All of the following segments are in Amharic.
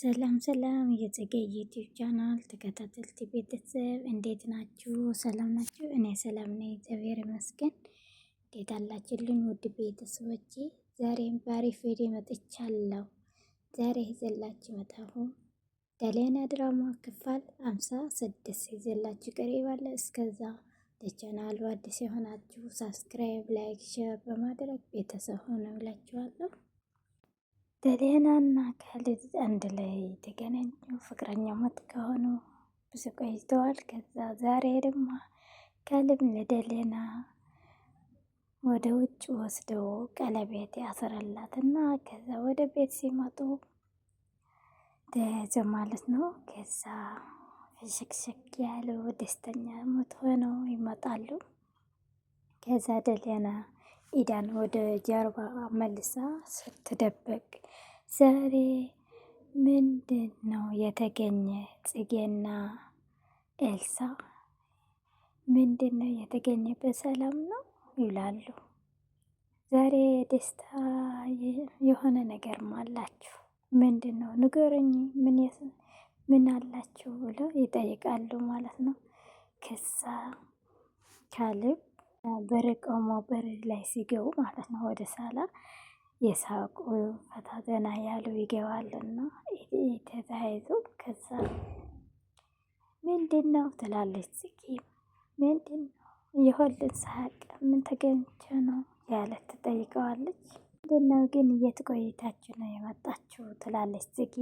ሰላም ሰላም የጽጌ ዩቲዩብ ቻናል ተከታታዮች ቤተሰብ እንዴት ናችሁ? ሰላም ናችሁ? እኔ ሰላም ነኝ፣ እግዚአብሔር ይመስገን። እንዴት አላችሁልኝ ውድ ቤተሰቦቼ? ዛሬም በአሪፍ ቪዲዮ መጥቻለሁ። ዛሬ ይዘላችሁ መጣሁ ደሌና ድራማ ክፍል 56 ይዘላችሁ ቀርባለ። እስከዛ ለቻናሉ አዲስ የሆናችሁ ሳብስክራይብ፣ ላይክ፣ ሼር በማድረግ ቤተሰብ ሆኑ እላችኋለሁ። ደሊናና ካሌብ አንድ ላይ የተገናኙ ፍቅረኛሞች ከሆኑ ብዙ ቆይተዋል። ከዛ ዛሬ ደግሞ ካሌብ ለደሊና ወደ ውጭ ወስደው ቀለበት ያሰራላትና ከዛ ወደ ቤት ሲመጡ ተያዘ ማለት ነው። ከዛ ፍሽክሽክ ያሉ ደስተኛ ሞት ሆነው ይመጣሉ። ከዛ ደሊና ኢዳን ወደ ጀርባ መልሳ ስትደበቅ ዛሬ ምንድን ነው የተገኘ? ጽጌና ኤልሳ ምንድን ነው የተገኘ? በሰላም ነው ይላሉ። ዛሬ ደስታ የሆነ ነገር አላችሁ፣ ምንድን ነው ንገረኝ፣ ምን አላችሁ ብለው ይጠይቃሉ ማለት ነው። ከዛ ካሌብ በር ቆሞ በር ላይ ሲገቡ ማለት ነው ወደ ሳላ የሳቁ ፈታ ዘና ያሉ ይገባሉና ተያይዞ ከዛ ምንድን ነው ትላለች ጽጌ። ምንድን ነው የሆልን ሳቅ ምን ተገኝቼ ነው ያለት ትጠይቀዋለች። ምንድን ነው ግን የት ቆይታችሁ ነው የመጣችሁ ትላለች ጽጌ።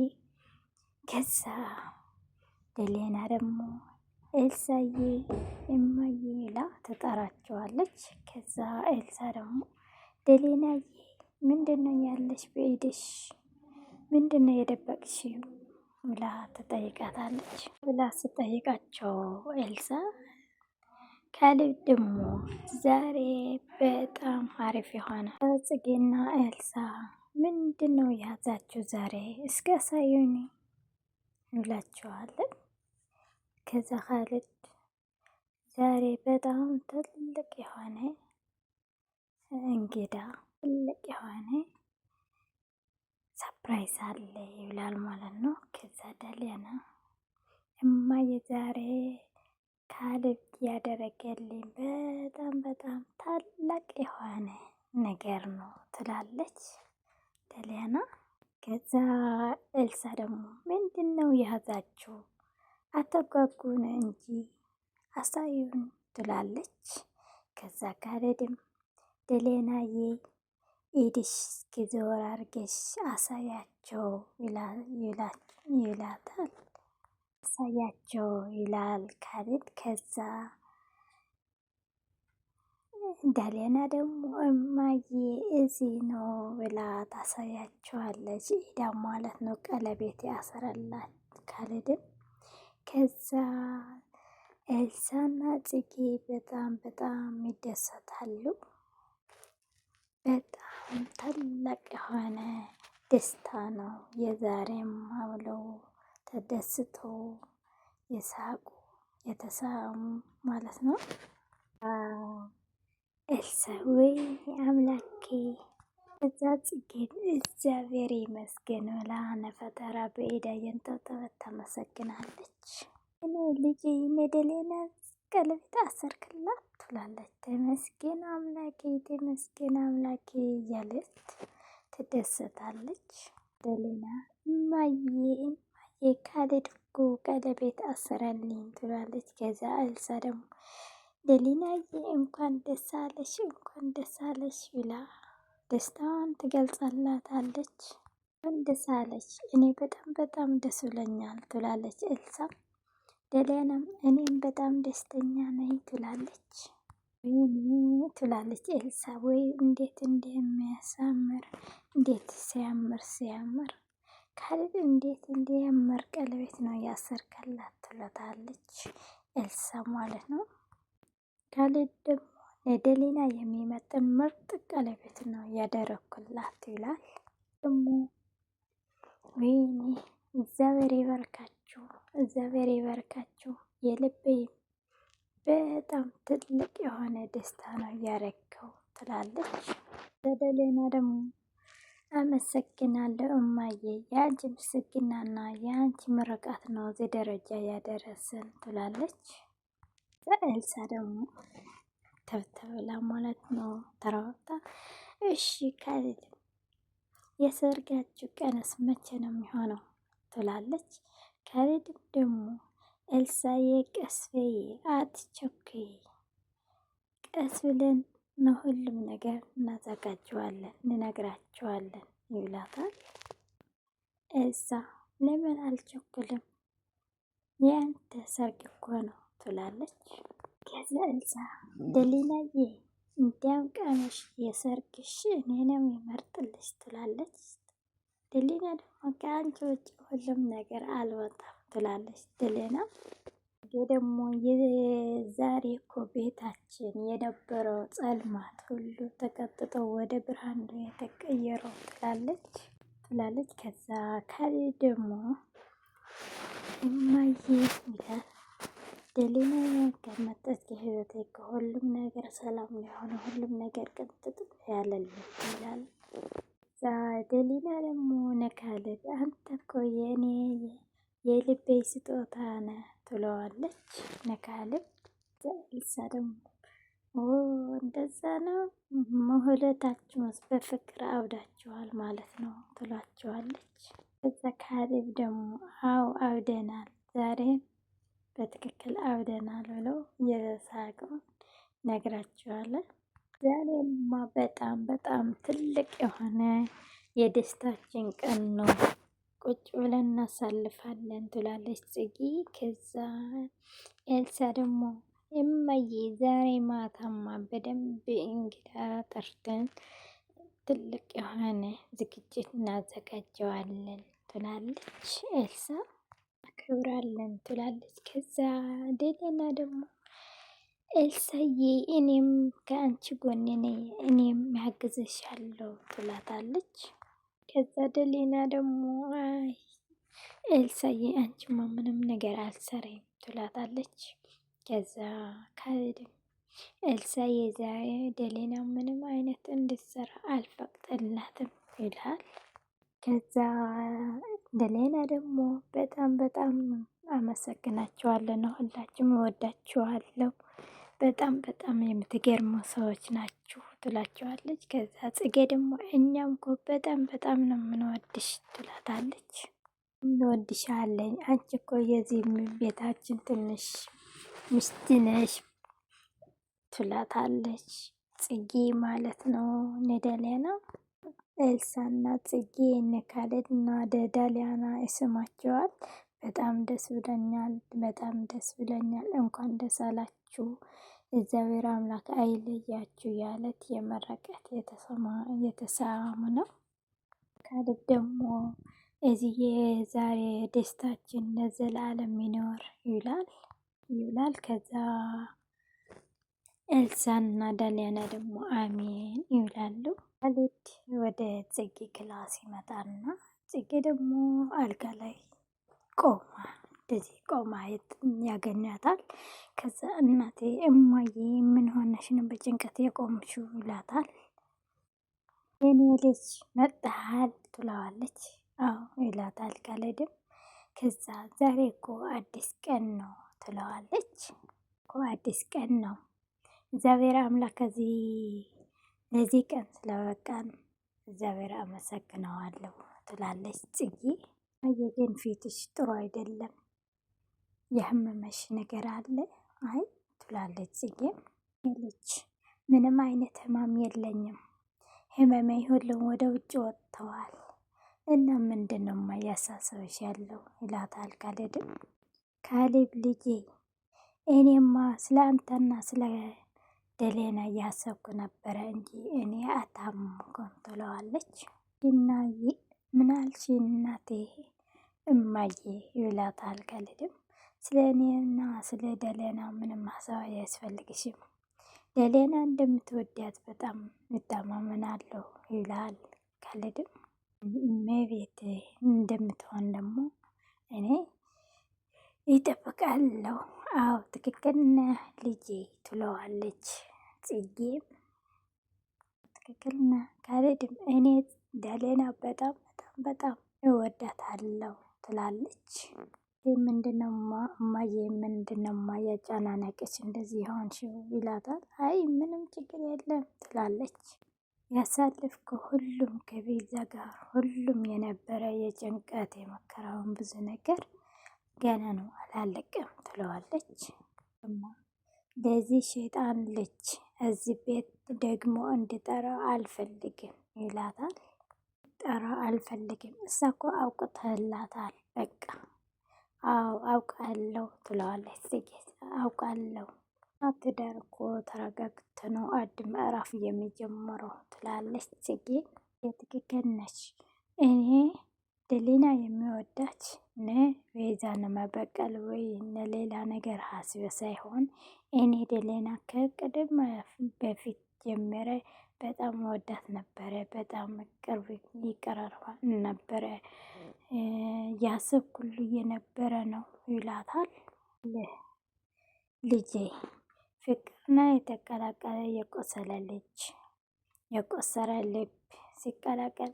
ከዛ ደሊና ደግሞ ኤልሳዬ እማዬ ላ ትጠራቸዋለች። ከዛ ኤልሳ ደግሞ ደሊናዬ ምንድነው ያለሽ በኢድሽ ምንድነው የደበቅሽው ብላ ትጠይቃታለች። ብላ ስጠይቃቸው ኤልሳ ካሌብ ደግሞ ዛሬ በጣም አሪፍ የሆነ ጽጌና ኤልሳ ምንድነው የያዛችሁ ዛሬ እስከ ሳዩኒ ይላቸዋለን። ከዛ ካሌብ ዛሬ በጣም ትልቅ የሆነ እንግዳ ትልቅ የሆነ ሰፕራይዝ አለ ይላል ማለት ነው። ከዛ ደሊና እማዬ ዛሬ ካሌብ ያደረገልኝ በጣም ታላቅ የሆነ ነገር ነው ትላለች ደሊና። ከዛ ኤልሳ ደግሞ ምንድን ነው የያዛችሁ አተጓጉን እንጂ አሳዩን ትላለች። ከዛ ካሌብም ደሊናዬ ኢድሽ እስኪዞር አርገሽ አሳያቸው ይላታል። አሳያቸው ይላል ካሌብ። ከዛ ደሊና ደግሞ እማዬ እዚህ ነው ብላ ታሳያቸዋለች። ኢዳ ማለት ነው ቀለበት ያሰረላት ካሌብም። ከዛ ኤልሳና ጽጌ በጣም ይደሰታሉ። በጣም ታላቅ የሆነ ደስታ ነው የዛሬም ብለው ተደስቶ የሳቁ የተሳሙ ማለት ነው። ኤልሳ ወይ አምላኬ እዛ ጽጌን እግዚአብሔር ይመስገን ብላ ነፈጠራ በኢዳ የንጠጠበት ታመሰግናለች። እኔ ልጅ ደሊና ቀለበት አሰርክላት ትላለች። ተመስገን አምላኬ ተመስገን አምላኬ እያለች ትደሰታለች። ደሊና እማዬ ካሌብ እኮ ቀለበት አሰረልኝ ትላለች። ከዛ ኤልሳ ደግሞ ደሊናዬ እንኳን ደስ አለሽ እንኳን ደስ አለሽ ብላ ደስታዋን ትገልጻላታለች። እንኳን ደስ አለሽ እኔ በጣም ደስ ብሎኛል ትላለች ኤልሳ። ደሊናም እኔም በጣም ደስተኛ ነኝ ትላለች። ትላለች ኤልሳ ወይ እንዴት እንደሚያሳምር እንዴት ሲያምር ካሌብ እንዴት እንደሚያምር ቀለበት ነው ያሰርከላት ትላታለች ኤልሳ ማለት ነው። ካሌብ ደግሞ ለደሊና የሚመጥን ምርጥ ቀለበት ነው ያደረኩላት ይላል። ደግሞ ወይኔ እግዚአብሔር ይባርካችሁ እግዚአብሔር ይባርካችሁ የልቤ በጣም ትልቅ የሆነ ደስታ ነው ያረከው ትላለች። ለደሊና ደግሞ አመሰግናለሁ እማዬ፣ የአንቺ ምስግናና የአንቺ ምርቃት ነው እዚህ ደረጃ ያደረሰን ትላለች። ኤልሳ ደግሞ ተብተብላ ማለት ነው ተራወጣ። እሺ ካሌብ የሰርጋችሁ ቀንስ መቼ ነው የሚሆነው ትላለች። ካሌብም ደግሞ ኤልሳዬ ቀስ በይ አትቸኩይ፣ ቀስ ብለን ነው ሁሉም ነገር እናዘጋጀዋለን እንነግራቸዋለን ይላታል። ኤልሳ ለምን አልቸኩልም የአንተ ሰርግ እኮ ነው ትላለች። ከዛ ኤልሳ ደሊናዬ እንዲያም ቀንሽ የሰርግሽ እኔ ነው የመርጥልሽ ትላለች። ደሊና ደግሞ ከአንቺ ውጭ ሁሉም ነገር አልወጣም ትላለች። ደሊና ደግሞ የዛሬ እኮ ቤታችን የነበረው ጸልማት ሁሉ ተቀጥጦ ወደ ብርሃን ነው የተቀየረው ትላለች። ከዛ ካሌብ ደግሞ እማዬ ይላል። ደሊና ከመጣች ከህይወቴ ከሁሉም ነገር ሰላም የሆነ ሁሉም ነገር ቅጥጥ ያለልኝ ይላል። ደሊና ደግሞ ነካሌብ አንተ እኮ የኔ የልቤ ስጦታ ነህ ትለዋለች። ነካሌብ ኤልሳ ደግሞ እንደዛ ነው ሁለታችሁስ በፍቅር አብዳችኋል ማለት ነው ትሏቸዋለች። ከዛ ካሌብ ደግሞ አው አብደናል ዛሬም በትክክል አብደናል ብለው የሳቀው ነግራቸዋለን። ዛሬማ በጣም በጣም ትልቅ የሆነ የደስታችን ቀን ነው፣ ቁጭ ብለን እናሳልፋለን ትላለች ጽጌ። ከዛ ኤልሳ ደግሞ እማዬ ዛሬ ማታማ በደንብ እንግዳ ጠርተን ትልቅ የሆነ ዝግጅት እናዘጋጀዋለን ትላለች። ኤልሳ አክብራለን ትላለች። ከዛ ደሊና ደግሞ ኤልሳዬ እኔም ከአንቺ ጎን ነኝ እኔም ያግዝሻለሁ ትላታለች። ከዛ ደሊና ደግሞ አይ ኤልሳዬ አንቺማ ምንም ነገር አልሰራም ትላታለች። ከዛ ካሌብ ኤልሳዬ ዛሬ ደሊና ምንም አይነት እንድትሰራ አልፈቅድላትም ይላል። ከዛ ደሊና ደግሞ በጣም በጣም አመሰግናችኋለሁ፣ ሁላችሁም እወዳችኋለሁ፣ በጣም በጣም የምትገርሙ ሰዎች ናችሁ ትላቸዋለች። ከዛ ጽጌ ደግሞ እኛም እኮ በጣም በጣም ነው የምንወድሽ ትላታለች። እንወድሻለን አንቺ እኮ የዚህ ቤታችን ትንሽ ሚስት ነሽ ትላታለች። ጽጌ ማለት ነው ደሊና። ኤልሳና ጽጌ እነ ካሌብና ደሊና ይስማቸዋል። በጣም ደስ ብለኛል፣ በጣም ደስ ብለኛል፣ እንኳን ደስ አላችሁ፣ እግዚአብሔር አምላክ አይለያችሁ ያለት የመረቀት የተሰሙ ነው። ካሌብ ደግሞ እዚህ የዛሬ ደስታችን ለዘላለም ይኖር ይላል። ከዛ ኤልሳና ደሊና ደግሞ አሜን ይላሉ። ካሌብ ወደ ጽጌ ክላስ ይመጣና ጽጌ ደግሞ አልጋ ላይ ቆማ እንደዚህ ቆማ ያገኛታል። ከዛ እናቴ እማዬ ምን ሆነሽ ነው በጭንቀት የቆምሽው ይላታል። የኔ ልጅ መጣሃል ትለዋለች። አዎ ይላታል ካሌብም። ከዛ ዛሬ እኮ አዲስ ቀን ነው ትለዋለች። እኮ አዲስ ቀን ነው እግዚአብሔር አምላክ ለዚህ ቀን ስለበቃን እግዚአብሔር አመሰግነዋለሁ ትላለች ጽጌ። ግን ፊትሽ ጥሩ አይደለም፣ የህመመሽ ነገር አለ አይ ትላለች ጽጌም። ልጅ ምንም አይነት ህመም የለኝም፣ ህመሜ ሁሉም ወደ ውጭ ወጥተዋል እና ምንድን ነው እያሳሰበሽ ያለው ይላታል ካሌብም። ካሌብ ልጄ እኔማ ስለ አንተና ስለ ደሊና እያሰብኩ ነበረ እንጂ እኔ አታመምኩም ትለዋለች። እና ምን አልሽ እናቴ እማዬ ይላታል ካሌብም። ስለ እኔና ስለ ደሊና ምንም ማሰብ አያስፈልግሽም፣ ደሊና እንደምትወዳት በጣም እተማመናለሁ ይላል ካሌብም። እመቤት እንደምትሆን ደግሞ እኔ ይጠብቃለሁ። አዎ ትክክል ነህ ልጄ ትለዋለች ጽጌም። ትክክል ነህ ካሌብም፣ እኔ ደሌና በጣም በጣም በጣም እወዳታለሁ ትላለች። ምንድነው እማዬ ምንድነው እማዬ አጨናነቅሽ እንደዚህ የሆንሽው ይላታል። አይ ምንም ችግር የለም ትላለች። ያሳለፍከው ሁሉም ከቤዛ ጋር ሁሉም የነበረ የጭንቀት የመከራውን ብዙ ነገር ገና ነው አላለቀም ትለዋለች። ለዚህ ሸይጣን ልጅ እዚህ ቤት ደግሞ እንድጠራ አልፈልግም ይላታል። ጠራ አልፈልግም እሷ እኮ አውቅተላታል በቃ አዎ አውቃለሁ ትለዋለች። ጽጌ አውቃለሁ ትዳር እኮ ተረጋግተ ነው አድ ምዕራፍ የሚጀምረው ትላለች። ጽጌ የትክክል ነች። እኔ ደሊና የሚወዳች ቤዛን መበቀል ወይ ሌላ ነገር ሀስበ ሳይሆን እኔ ደሊና ከቅድም በፊት ጀመረ በጣም ወዳት ነበረ። በጣም ቅርብ ይቀራርባ ነበረ። ያሰብ ሁሉ የነበረ ነው ይላታል። ልጄ ፍቅርና የተቀላቀለ የቆሰለ ልጅ የቆሰረ ልብ ሲቀላቀል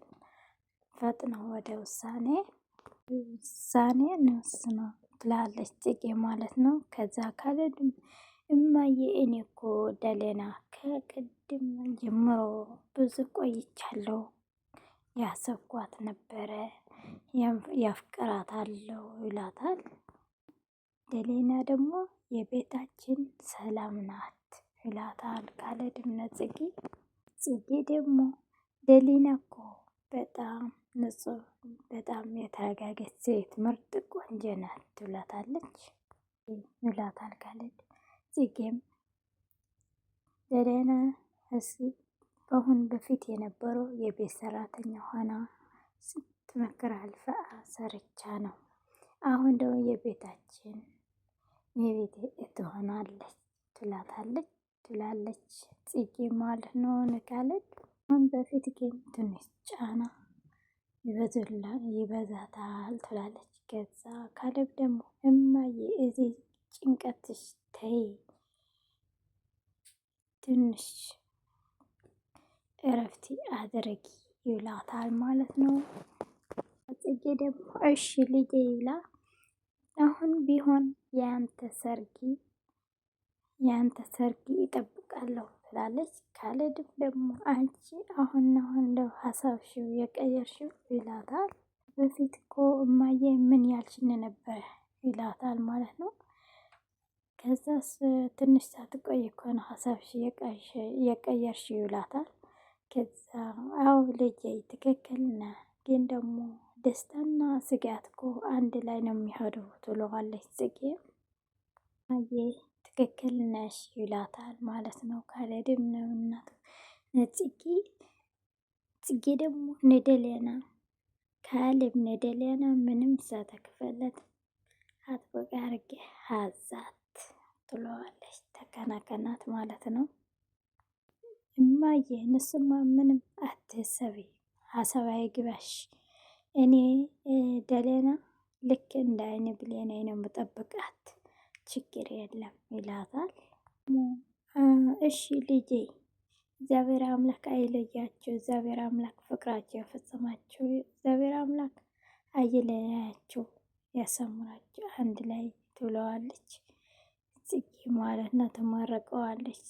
ፈጥነው ወደ ውሳኔ እንወስነው ትላለች ጽጌ ማለት ነው። ከዛ ካለ እማዬ እኔ እኮ ደሌና ከቅድም ጀምሮ ብዙ ቆይቻለሁ ያሰብኳት ነበረ ያፍቅራታለሁ ይላታል። ደሌና ደግሞ የቤታችን ሰላም ናት ይላታል ካሌብና ጽጌ። ጽጌ ደግሞ ደሊና እኮ በጣም ንጹህ በጣም የተረጋገች ሴት ምርጥ ቆንጆ ናት ትላታለች ይላታል ካሌብ። ጽጌም ደሊና በአሁን በፊት የነበረው የቤት ሰራተኛ ሆና ስትመክር አልፋ ሰርቻ ነው። አሁን ደግሞ የቤታችን የቤት ትሆናለች ትላለች ጽጌ ማለት ነው ካሌብ። አሁን በፊት ግን ትንሽ ጫና ይበዛታል ትላለች። ከዛ ካሌብ ደግሞ እማዬ እዚህ ጭንቀትሽ ተይ ትንሽ እረፍት አድርጊ ይላታል ማለት ነው። ጽጌ ደግሞ እሺ ልጄ ይላ አሁን ቢሆን ያንተ ሰርጊ ይጠብቃለሁ ትላለች። ካሌብ ደግሞ አንቺ አሁን እንደው ሀሳብሽው የቀየርሽው ይላታል። በፊት እኮ እማዬ ምን ያልሽን ነበር ይላታል ማለት ነው። ከዛስ ትንሽ ሳትቆይ እኮ ነው ሀሳብሽ የቀየርሽው ይላታል። ከዛ አዎ ልጄ ትክክል ነህ፣ ግን ደግሞ ደስታና ስጋት እኮ አንድ ላይ ነው የሚሄዱ ትለዋለች ጽጌ። አየ ትክክል ነሽ ይላታል ማለት ነው። ካሌብም ነው እናቱ ጽጌ ደግሞ ነደሊያና ካሌብ ነደሊያና ምንም ሳትከፍለት አጥብቃ አድርጌ ሀዛት ትለዋለች። ተከናከናት ማለት ነው። እማዬ ንስማ ምንም አትሰቢ ሀሳብ አይግባሽ፣ እኔ ደሊና ልክ እንደ አይን ብሌን ነው የምጠብቃት ችግር የለም ይላታል። እሺ ልጄ እግዚአብሔር አምላክ አይለያቸው፣ እግዚአብሔር አምላክ ፍቅራቸው ያፈጽማቸው፣ እግዚአብሔር አምላክ አይለያቸው ያሰምራቸው አንድ ላይ ትለዋለች ጽጌ ማለት ነው። ትማረቀዋለች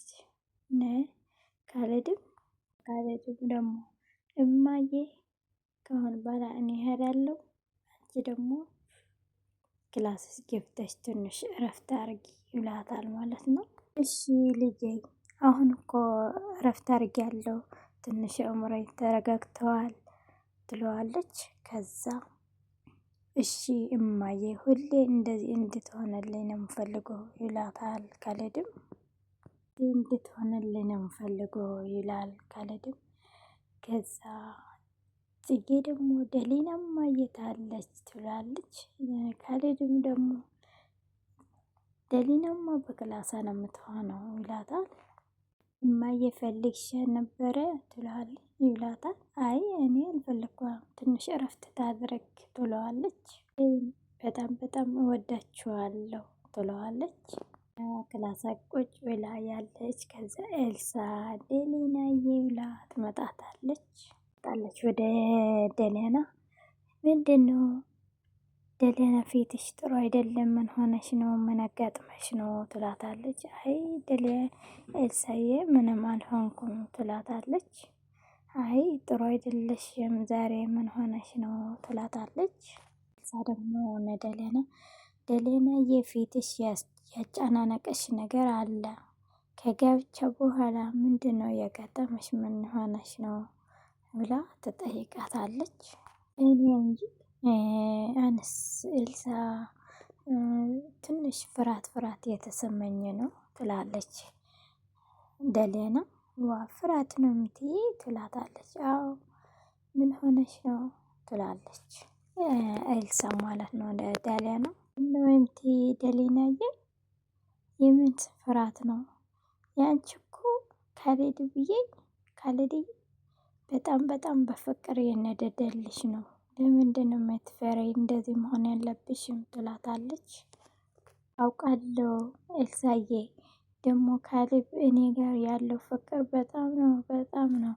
ካሌብም ደግሞ እማዬ ከአሁን በኋላ እኔ እሄዳለሁ፣ አንቺ ደግሞ ክላስስ ገብተሽ ትንሽ እረፍት አርጊ ይላታል ማለት ነው። እሺ ልጄ አሁን እኮ እረፍት አርጊያለሁ ትንሽ አእምሮዬ ተረጋግተዋል ትለዋለች። ከዛ እሺ እማዬ ሁሌ እንደዚህ እንድትሆንልኝ ነው የምፈልገው ይላታል ካሌብም። እንድትሆንልኝ ነው የምፈልገው ይላል ካሌብም። ከዛ ጽጌ ደግሞ ደሊናማ የታለች ትላለች። ካሌብም ደግሞ ደሊናማ በክላሳ ነው የምትሆነው ይላታል። እማዬ ፈልግሽ ነበረ ትላለች ይላታል። አይ እኔ አልፈለኩም ትንሽ እረፍት ታድርግ ትለዋለች። በጣም በጣም እወዳችኋለሁ ትለዋለች። ክላሳ ቁጭ ብላ ያለች ከዛ ኤልሳ ደሊናዬ ብላ ትመጣታለች። ትላታለች ወደ ደሊያና። ምንድን ነው ደሊያና ፊትሽ ጥሩ አይደለም፣ ምን ሆነሽ ነው? ምን አጋጥመሽ ነው? ትላታለች። አይ ኤልሳዬ ምንም አልሆንኩም ትላታለች። አይ ጥሩ አይደለሽም ዛሬ ምን ሆነሽ ነው? ትላታለች። እዛ ደግሞ ደሊያና የፊትሽ ያጨናነቀሽ ነገር አለ ከጋብቻ በኋላ ምንድን ነው የገጠመሽ? ምን ሆነሽ ነው ብላ ትጠይቃታለች። እኔ እንጂ አንስ ኤልሳ ትንሽ ፍርሃት የተሰማኝ ነው ትላለች ደሊያና። ዋ ፍርሃት ነው የምትይ? ትላታለች። አዎ ምን ሆነሽ ነው ትላለች ኤልሳ ማለት ነው ደሊያና። ነው የምትይ ደሊናዬ? የምን ፍርሃት ነው? ያንቺ እኮ ካሌድዬ በጣም በፍቅር የነደደልሽ ነው። ለምንድን ነው የምትፈሪ? እንደዚህ መሆን ያለብሽም ትላታለች። አውቃለሁ ኤልሳዬ፣ ደግሞ ካሌብ እኔ ጋር ያለው ፍቅር በጣም ነው